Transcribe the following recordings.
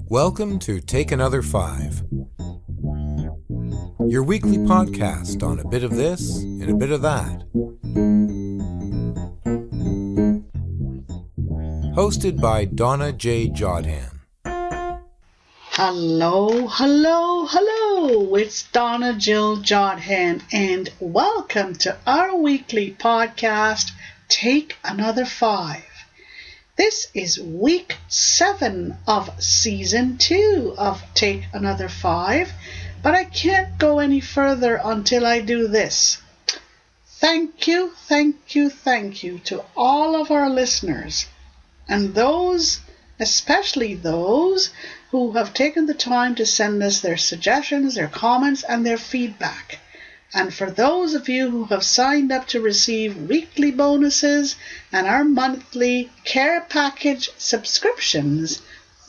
Welcome to Take Another 5, your weekly podcast on a bit of this and a bit of that. Hosted by Donna Jodhan. Hello. It's Donna Jodhan, and welcome to our weekly podcast, Take Another 5. This is week 7 of season 2 of Take Another 5, but I can't go any further until I do this. Thank you to all of our listeners, and those, especially those who have taken the time to send us their suggestions, their comments, and their feedback. And for those of you who have signed up to receive weekly bonuses and our monthly care package subscriptions,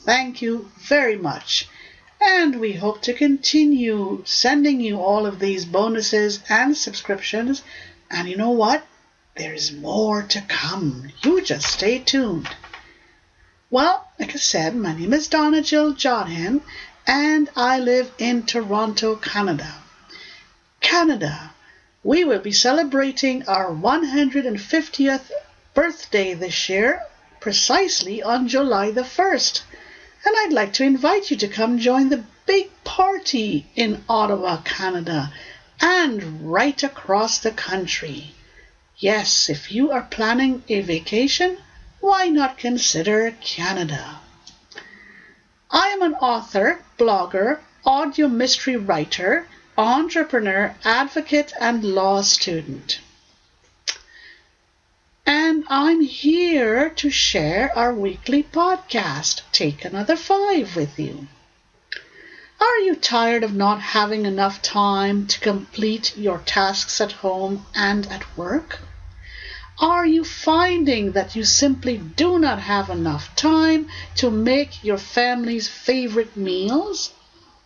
thank you very much. And we hope to continue sending you all of these bonuses and subscriptions. And you know what? There's more to come. You just stay tuned. Well, like I said, my name is Donna Jodhan, and I live in Toronto, Canada. We will be celebrating our 150th birthday this year, precisely on July the 1st. And I'd like to invite you to come join the big party in Ottawa, Canada, and right across the country. Yes, if you are planning a vacation, why not consider Canada? I am an author, blogger, audio mystery writer, entrepreneur, advocate, and law student. And I'm here to share our weekly podcast, Take Another 5, with you. Are you tired of not having enough time to complete your tasks at home and at work? Are you finding that you simply do not have enough time to make your family's favorite meals?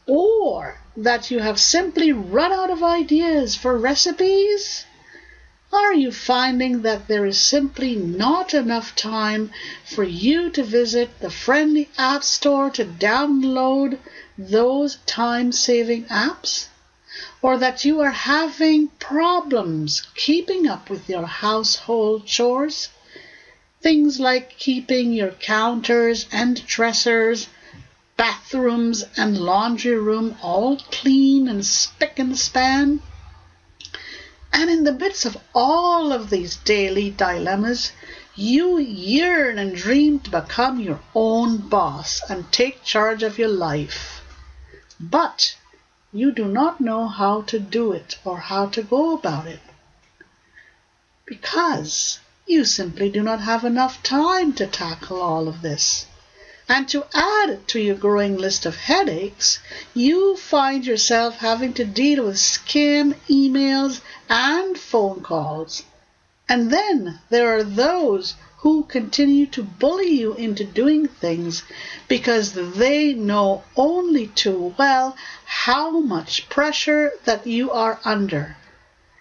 Or that you have simply run out of ideas for recipes? Are you finding that there is simply not enough time for you to visit the friendly app store to download those time-saving apps? Or that you are having problems keeping up with your household chores? Things like keeping your counters and dressers, bathrooms and laundry room all clean and spick and span. And in the midst of all of these daily dilemmas, you yearn and dream to become your own boss and take charge of your life. But you do not know how to do it or how to go about it, because you simply do not have enough time to tackle all of this. And to add to your growing list of headaches, you find yourself having to deal with scam emails and phone calls. And then there are those who continue to bully you into doing things because they know only too well how much pressure that you are under,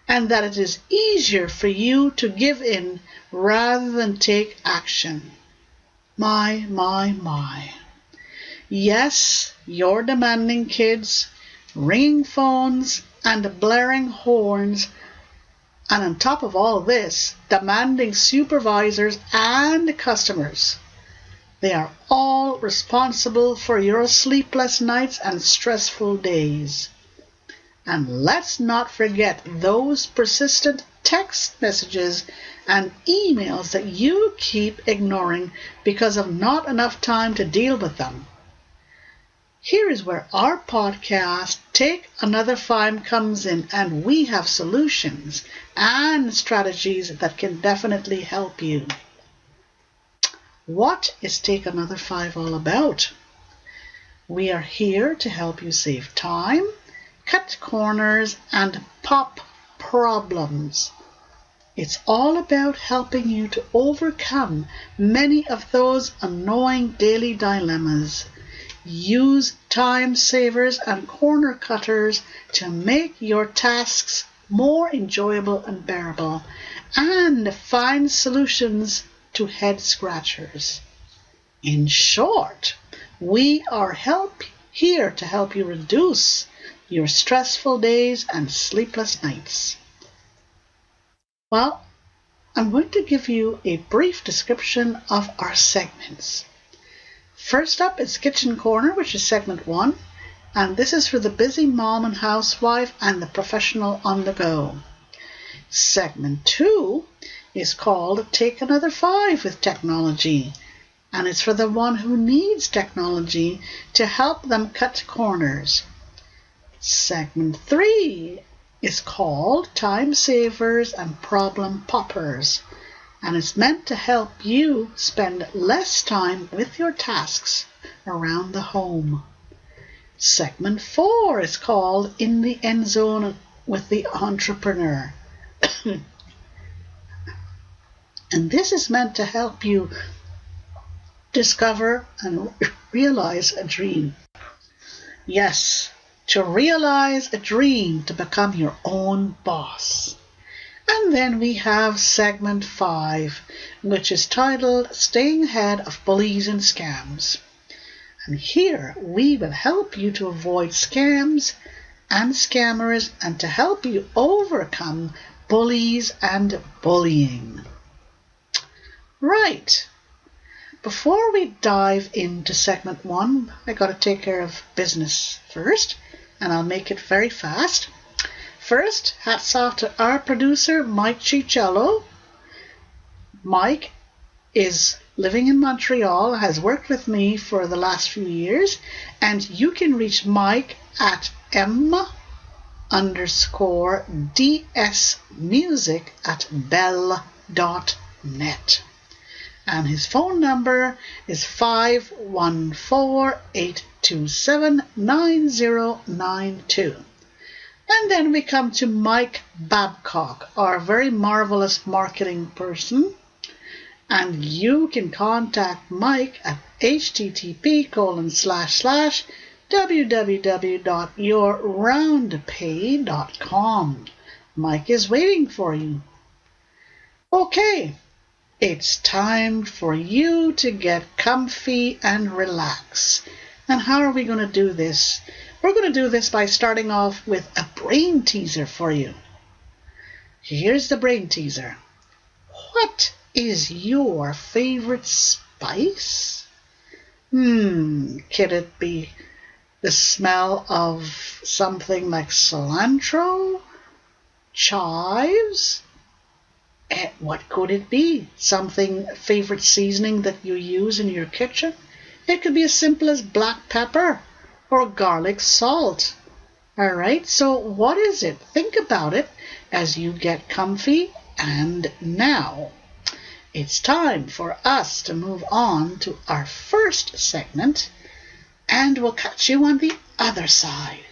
and that it is easier for you to give in rather than take action. My. Yes, your demanding kids, ringing phones, and blaring horns, and on top of all this, demanding supervisors and customers. They are all responsible for your sleepless nights and stressful days. And let's not forget those persistent text messages and emails that you keep ignoring because of not enough time to deal with them. Here is where our podcast, Take Another 5, comes in, and we have solutions and strategies that can definitely help you. What is Take Another 5 all about? We are here to help you save time, cut corners, and pop problems. It's all about helping you to overcome many of those annoying daily dilemmas. Use time savers and corner cutters to make your tasks more enjoyable and bearable, and find solutions to head scratchers. In short, we are here to help you reduce your stressful days and sleepless nights. Well, I'm going to give you a brief description of our segments. First up is Kitchen Corner, which is segment 1, and this is for the busy mom and housewife and the professional on the go. Segment 2 is called Take Another 5 with Technology, and it's for the one who needs technology to help them cut corners. Segment 3 is called Time Savers and Problem Poppers, and it's meant to help you spend less time with your tasks around the home. Segment 4 is called In the End Zone with the Entrepreneur. And this is meant to help you discover and realize a dream. Yes, to realize a dream to become your own boss. And then we have segment 5, which is titled Staying Ahead of Bullies and Scams. And here we will help you to avoid scams and scammers and to help you overcome bullies and bullying. Right. Before we dive into segment 1, I got to take care of business first, and I'll make it very fast. First, hats off to our producer, Mike Ciccello. Mike is living in Montreal, has worked with me for the last few years, and you can reach Mike at m_dsmusic@bell.net. And his phone number is 514-827-9092. And then we come to Mike Babcock, our very marvelous marketing person. And you can contact Mike at http://www.yourroundpay.com. Mike is waiting for you. Okay, it's time for you to get comfy and relax. And how are we going to do this? We're going to do this by starting off with a brain teaser for you. Here's the brain teaser. What is your favorite spice? Could it be the smell of something like cilantro? Chives? What could it be? Something, favorite seasoning that you use in your kitchen? It could be as simple as black pepper or garlic salt. All right, so what is it? Think about it as you get comfy. And now it's time for us to move on to our first segment, and we'll catch you on the other side.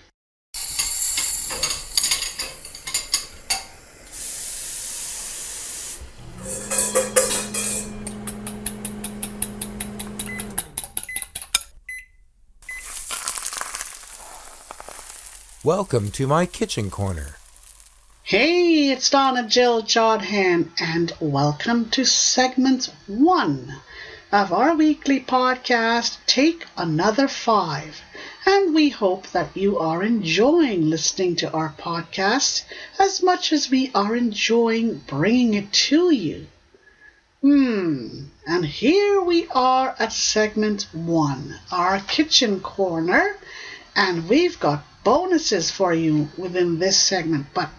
Welcome to my kitchen corner. Hey, it's Donna Jodhan, and welcome to segment 1 of our weekly podcast, Take Another 5. And we hope that you are enjoying listening to our podcast as much as we are enjoying bringing it to you. And here we are at segment 1, our kitchen corner, and we've got bonuses for you within this segment. But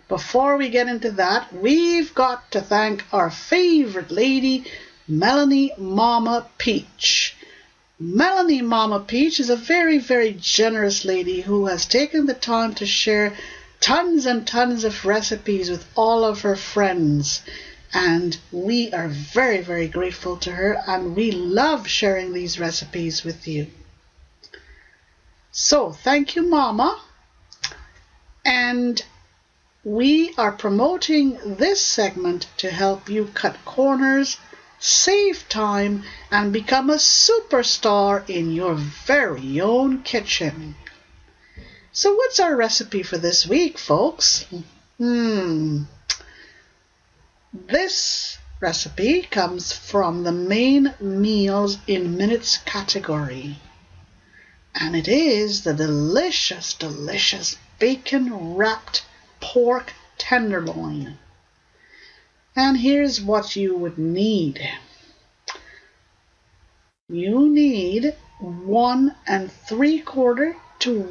before we get into that, we've got to thank our favorite lady, Melanie Mama Peach. Melanie Mama Peach is a very, very generous lady who has taken the time to share tons and tons of recipes with all of her friends. And we are very, very grateful to her, and we love sharing these recipes with you. So, thank you, Mama. And we are promoting this segment to help you cut corners, save time, and become a superstar in your very own kitchen. So what's our recipe for this week, folks? This recipe comes from the main meals in minutes category. And it is the delicious, delicious bacon-wrapped pork tenderloin. And here's what you would need. You need 1 3/4 to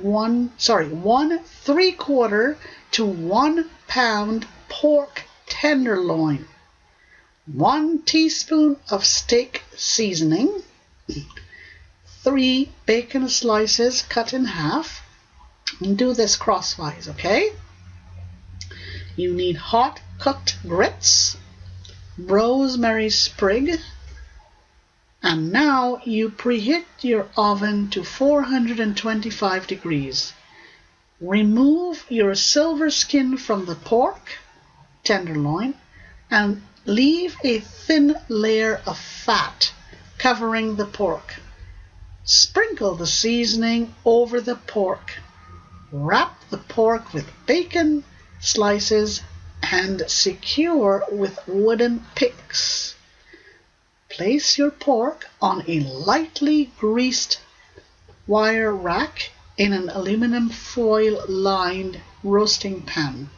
1 pound pork tenderloin, 1 teaspoon of steak seasoning, 3 bacon slices cut in half, and do this crosswise, okay? You need hot cooked grits, rosemary sprig, and now you preheat your oven to 425 degrees. Remove your silver skin from the pork tenderloin and leave a thin layer of fat covering the pork. Sprinkle the seasoning over the pork. Wrap the pork with bacon slices and secure with wooden picks. Place your pork on a lightly greased wire rack in an aluminum foil-lined roasting pan.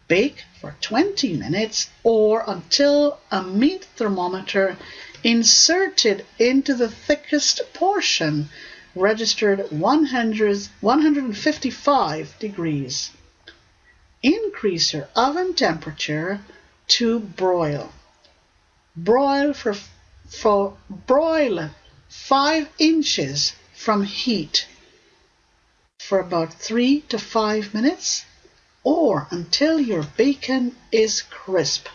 Bake for 20 minutes or until a meat thermometer inserted into the thickest portion registered 155 degrees. Increase your oven temperature to broil. Broil 5 inches from heat for about 3 to 5 minutes or until your bacon is crisp.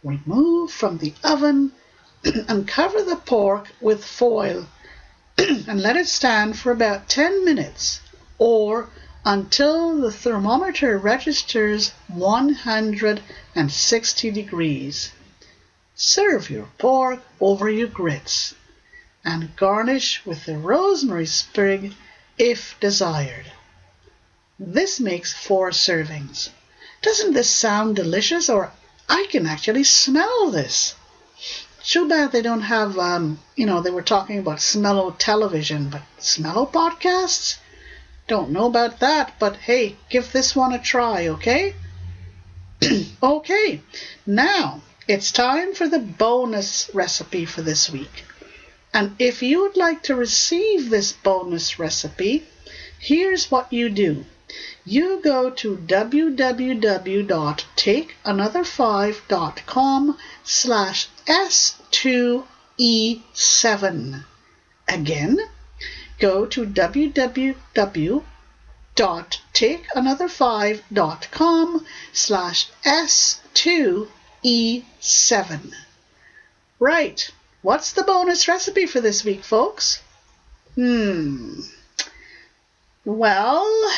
Remove from the oven and cover the pork with foil and let it stand for about 10 minutes or until the thermometer registers 160 degrees. Serve your pork over your grits and garnish with the rosemary sprig if desired. This makes 4 servings. Doesn't this sound delicious? Or I can actually smell this. Too bad they don't have, they were talking about Smello television, but Smello podcasts? Don't know about that, but hey, give this one a try, okay? Okay, now it's time for the bonus recipe for this week. And if you would like to receive this bonus recipe, here's what you do. You go to www.takeanother5.com/S2E7. Again, go to www.takeanother5.com/S2E7. Right, what's the bonus recipe for this week, folks? Well,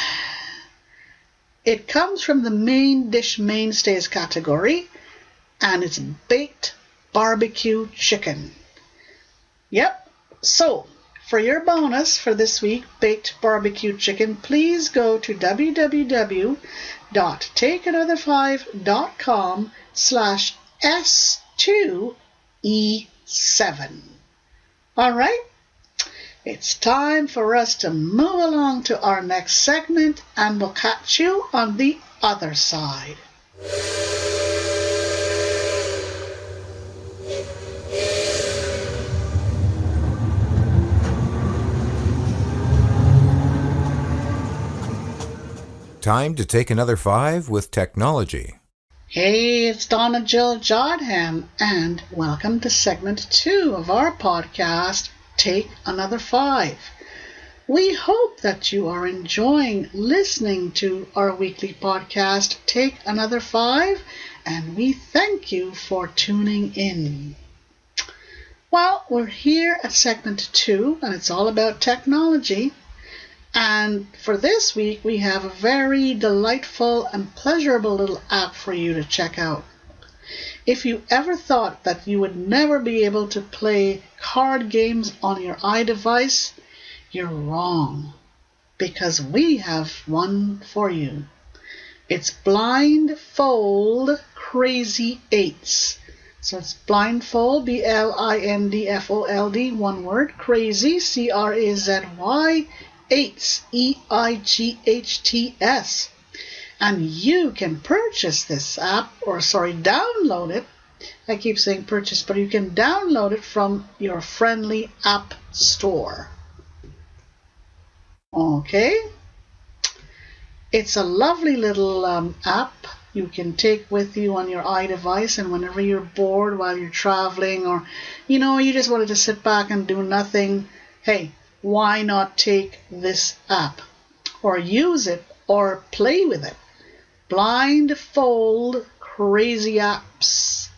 it comes from the main dish mainstays category, and it's baked barbecue chicken. Yep, so for your bonus for this week, baked barbecue chicken, please go to www.takeanother5.com/S2E7. All right? It's time for us to move along to our next segment, and we'll catch you on the other side. Time to take another 5 with technology. Hey, it's Donna Jodhan, and welcome to segment 2 of our podcast, Take Another 5. We hope that you are enjoying listening to our weekly podcast, Take Another 5, and we thank you for tuning in. Well, we're here at segment 2, and it's all about technology. And for this week, we have a very delightful and pleasurable little app for you to check out. If you ever thought that you would never be able to play card games on your iDevice, you're wrong, because we have one for you. It's Blindfold Crazy 8s, So it's blindfold, blindfold, one word, crazy, crazy, eights, eights. And you can purchase this app, download it. I keep saying purchase, but you can download it from your friendly app store. Okay? It's a lovely little app you can take with you on your iDevice, and whenever you're bored while you're traveling, or you just wanted to sit back and do nothing, hey, why not take this app or use it or play with it? Blindfold Crazy Apps.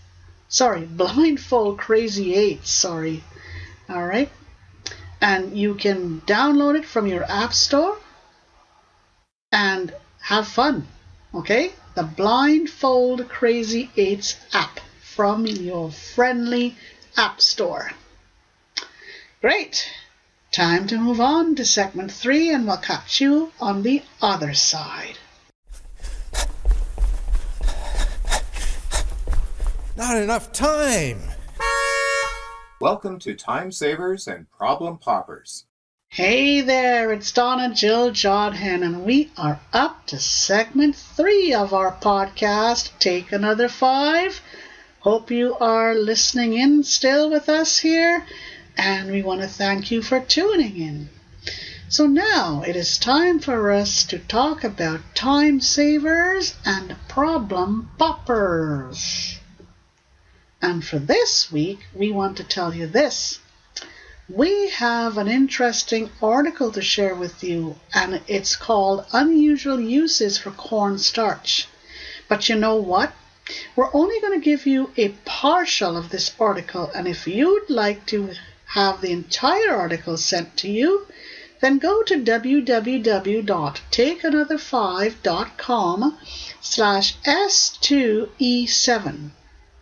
Blindfold Crazy 8, All right. And you can download it from your app store and have fun. Okay? The Blindfold Crazy 8 app from your friendly app store. Great. Time to move on to segment 3, and we'll catch you on the other side. Not enough time. Welcome to Time Savers and Problem Poppers. Hey there, it's Donna Jodhan, and we are up to segment 3 of our podcast, Take Another 5. Hope you are listening in still with us here, and we want to thank you for tuning in. So now it is time for us to talk about time savers and problem poppers. And for this week, we want to tell you this. We have an interesting article to share with you, and it's called Unusual Uses for Cornstarch. But you know what? We're only going to give you a partial of this article, and if you'd like to have the entire article sent to you, then go to www.takeanother5.com/S2E7.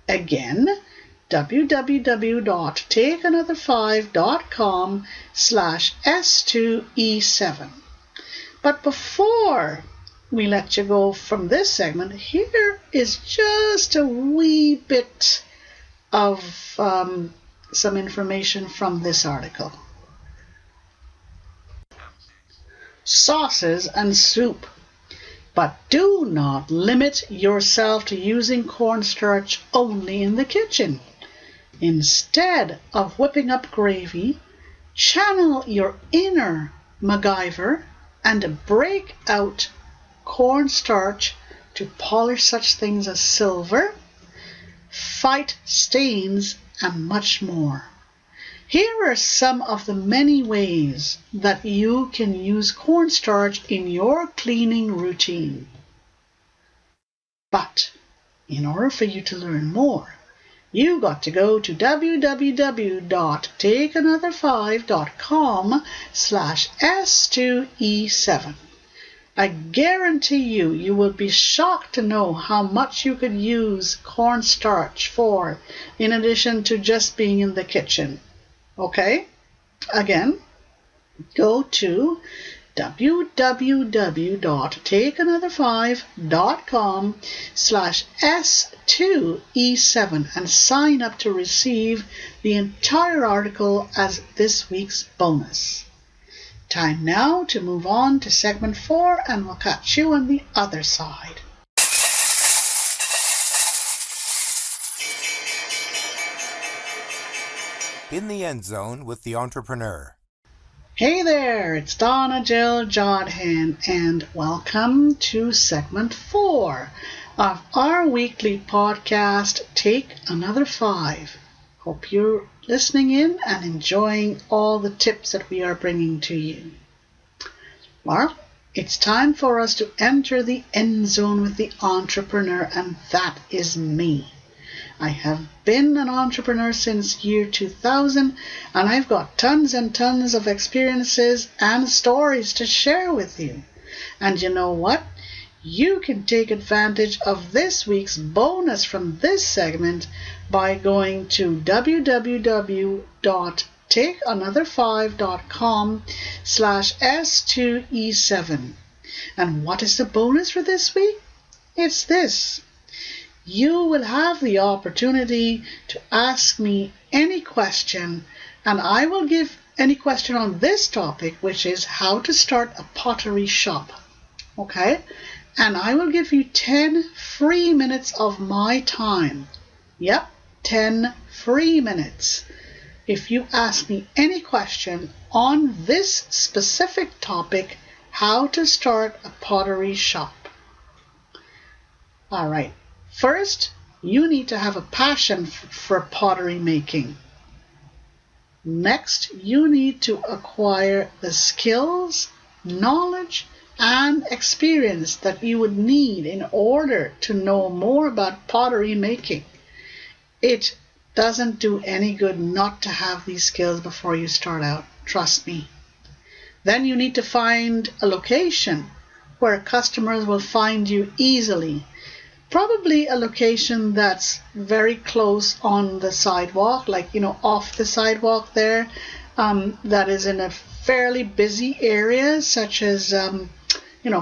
Again, www.takeanother5.com/S2E7. But before we let you go from this segment, here is just a wee bit of some information from this article. Sauces and soup. But do not limit yourself to using cornstarch only in the kitchen. Instead of whipping up gravy, channel your inner MacGyver and break out cornstarch to polish such things as silver, fight stains, and much more. Here are some of the many ways that you can use cornstarch in your cleaning routine. But in order for you to learn more, you got to go to www.takeanother5.com/S2E7. I guarantee you will be shocked to know how much you could use cornstarch for, in addition to just being in the kitchen. Okay? Again, go to www.takeanother5.com/S2E7 and sign up to receive the entire article as this week's bonus. Time now to move on to segment 4, and we'll catch you on the other side. In the End Zone with the Entrepreneur. Hey there, it's Donna Jodhan, and welcome to segment 4 of our weekly podcast, Take Another 5. Hope you're listening in and enjoying all the tips that we are bringing to you. Well, it's time for us to enter the end zone with the entrepreneur, and that is me. I have been an entrepreneur since year 2000, and I've got tons and tons of experiences and stories to share with you. And you know what? You can take advantage of this week's bonus from this segment by going to www.takeanother5.com/S2E7. And what is the bonus for this week? It's this. you will have the opportunity to ask me any question, and I will give any question on this topic, which is how to start a pottery shop. Okay? And I will give you 10 free minutes of my time. Yep, 10 free minutes. If you ask me any question on this specific topic, how to start a pottery shop. All right. First, you need to have a passion for pottery making. Next, you need to acquire the skills, knowledge, and experience that you would need in order to know more about pottery making. It doesn't do any good not to have these skills before you start out. Trust me. Then you need to find a location where customers will find you easily. Probably a location that's very close on the sidewalk, like, off the sidewalk there, that is in a fairly busy area, such as,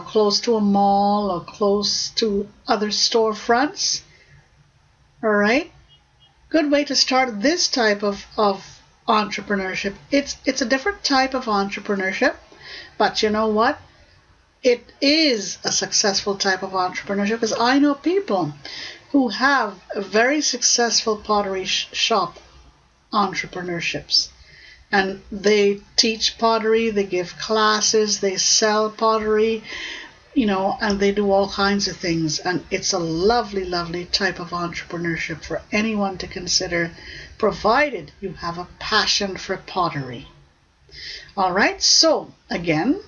close to a mall or close to other storefronts. All right. Good way to start this type of entrepreneurship. It's a different type of entrepreneurship, but you know what? It is a successful type of entrepreneurship, because I know people who have very successful pottery shop entrepreneurships. And they teach pottery, they give classes, they sell pottery, and they do all kinds of things. And it's a lovely, lovely type of entrepreneurship for anyone to consider, provided you have a passion for pottery. All right, so again,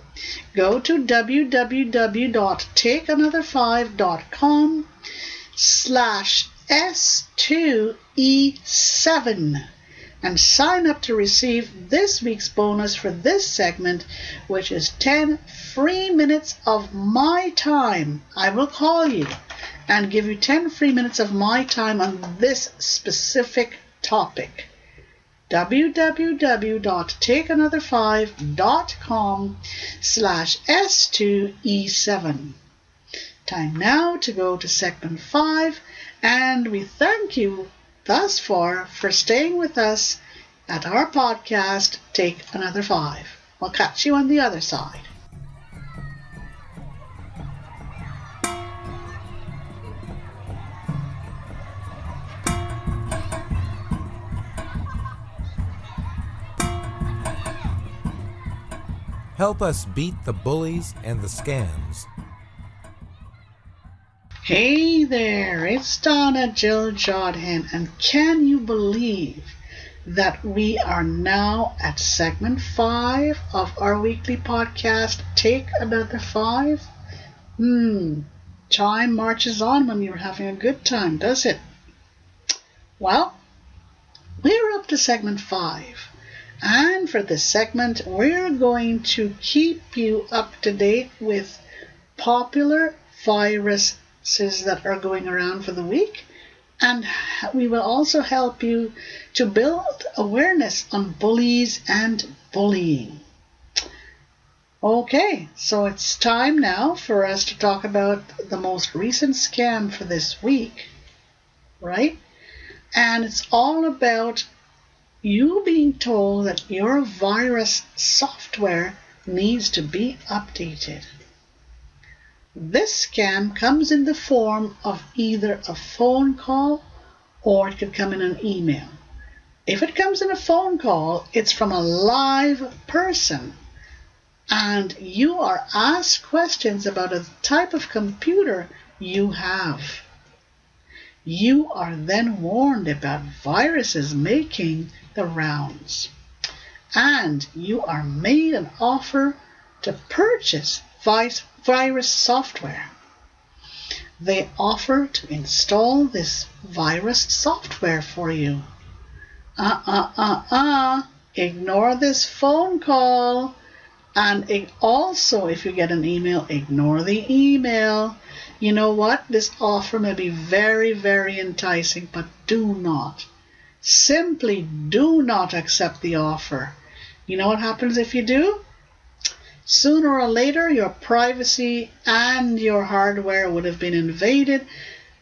go to www.takeanother5.com/S2E7 and sign up to receive this week's bonus for this segment, which is 10 free minutes of my time. I will call you and give you 10 free minutes of my time on this specific topic. www.takeanother5.com/S2E7. Time now to go to segment 5, and we thank you thus far for staying with us at our podcast, Take Another 5. We'll catch you on the other side. Help us beat the bullies and the scams. Hey there, it's Donna Jodhan, and can you believe that we are now at segment 5 of our weekly podcast, Take Another 5? Time marches on when you're having a good time, does it? Well, we're up to segment 5. And for this segment, we're going to keep you up to date with popular viruses that are going around for the week. And we will also help you to build awareness on bullies and bullying. Okay, so it's time now for us to talk about the most recent scam for this week, right? And it's all about you being told that your virus software needs to be updated. This scam comes in the form of either a phone call or it could come in an email. If it comes in a phone call, it's from a live person, and you are asked questions about a type of computer you have. You are then warned about viruses making the rounds, and you are made an offer to purchase virus software. They offer to install this virus software for you. Ignore this phone call, and also, if you get an email, ignore the email. You know what? This offer may be very, very enticing, but simply do not accept the offer. You know what happens if you do? Sooner or later, your privacy and your hardware would have been invaded,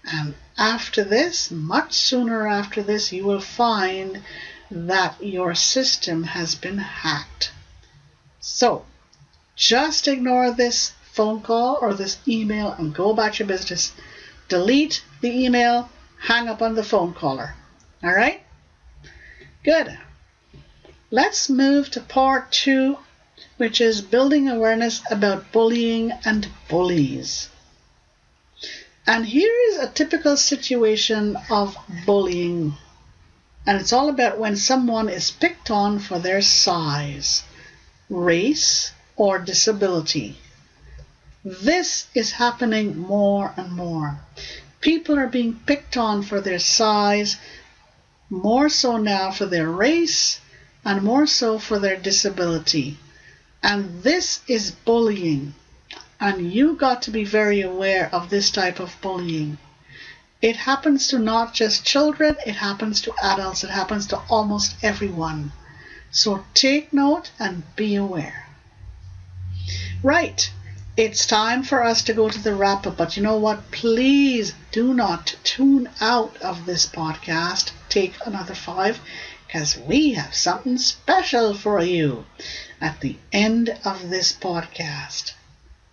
And after this, much sooner after this, you will find that your system has been hacked. So just ignore this phone call or this email and go about your business. Delete the email, hang up on the phone caller. All right? Good. Let's move to part 2, which is building awareness about bullying and bullies. And here is a typical situation of bullying. And it's all about when someone is picked on for their size, race, or disability. This is happening more and more. People are being picked on for their size, more so now for their race, and more so for their disability. And this is bullying. And you got to be very aware of this type of bullying. It happens to not just children, it happens to adults, it happens to almost everyone. So take note and be aware. Right, it's time for us to go to the wrap-up, but you know what? Please do not tune out of this podcast, Take Another 5, because we have something special for you at the end of this podcast.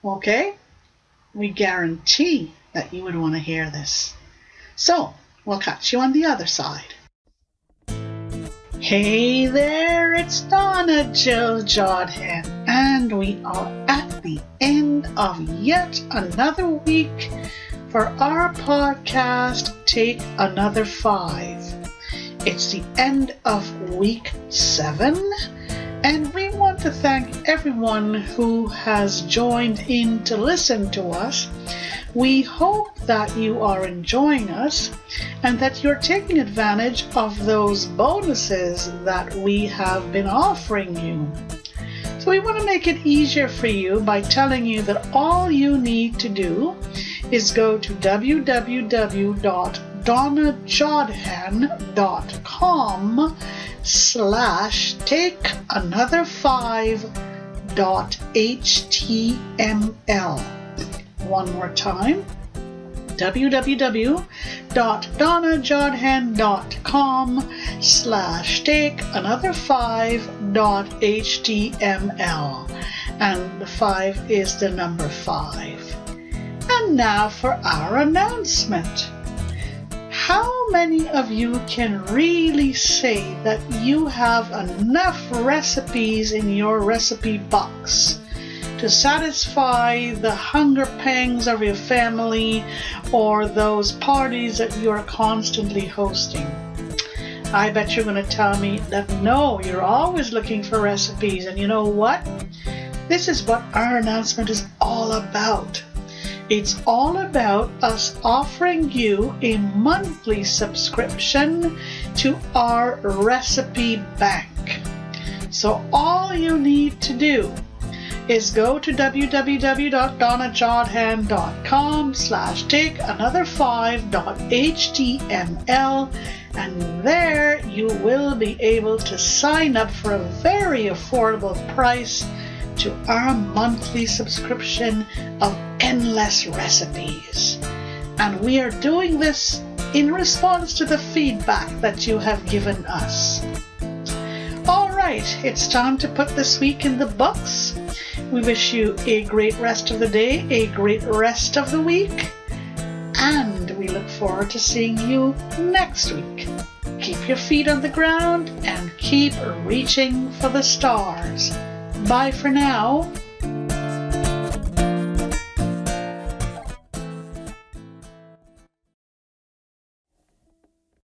Okay? We guarantee that you would want to hear this. So, we'll catch you on the other side. Hey there, it's Donna Jodhan, and we are at the end of yet another week for our podcast, Take Another 5. It's the end of week 7, and we want to thank everyone who has joined in to listen to us. We hope that you are enjoying us and that you're taking advantage of those bonuses that we have been offering you. So we want to make it easier for you by telling you that all you need to do is go to www.donnajodhan.com/takeanother5.html. One more time, www.donnajodhan.com/takeanother5.html, and the 5 is the number 5. And now for our announcement. How many of you can really say that you have enough recipes in your recipe box to satisfy the hunger pangs of your family or those parties that you are constantly hosting? I bet you're going to tell me that no, you're always looking for recipes. And you know what? This is what our announcement is all about. It's all about us offering you a monthly subscription to our recipe bank. So all you need to do is go to www.donnajodhan.com/takeanother5.html, and there you will be able to sign up for a very affordable price to our monthly subscription of endless recipes. And we are doing this in response to the feedback that you have given us. All right, it's time to put this week in the books. We wish you a great rest of the day, a great rest of the week, and we look forward to seeing you next week. Keep your feet on the ground and keep reaching for the stars. Bye for now.